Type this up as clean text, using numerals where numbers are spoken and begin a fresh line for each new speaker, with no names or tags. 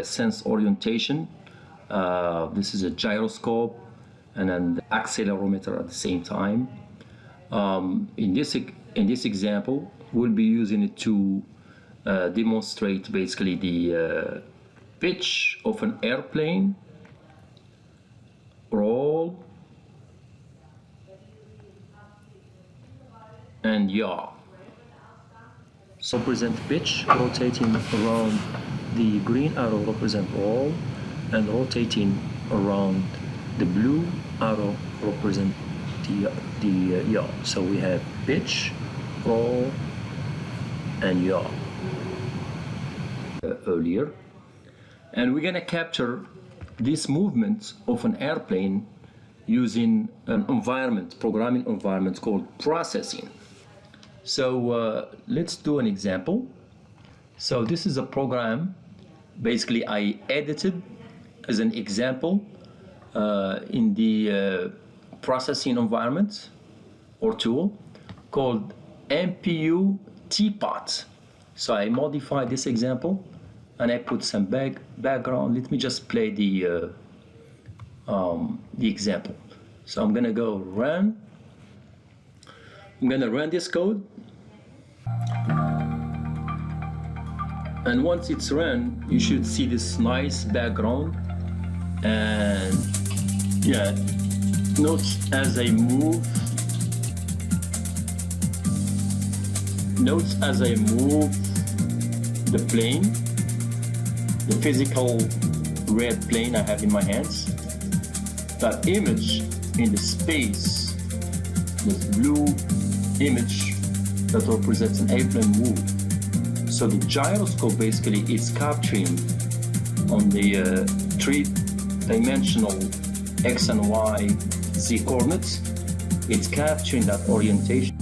sense orientation. This is a gyroscope and an accelerometer at the same time. In this example, we'll be using it to demonstrate basically the pitch of an airplane, roll, and yaw. So represent pitch, rotating around the green arrow represent roll, and rotating around the blue arrow represent the yaw. So we have pitch, roll, and yaw earlier. And we're gonna capture this movement of an airplane using an environment, programming environment called processing. So let's do an example. So this is a program basically I edited as an example in the processing environment or tool called MPU teapot. So I modified this example and I put some background. Let me just play the example. So I'm gonna go run. I'm gonna run this code. And once it's run, you should see this nice background. And yeah, note as I move the plane, the physical red plane I have in my hands, that image in the space, this blue image that represents an airplane move. So the gyroscope basically is capturing on the three-dimensional X and Y, Z coordinates. It's capturing that orientation.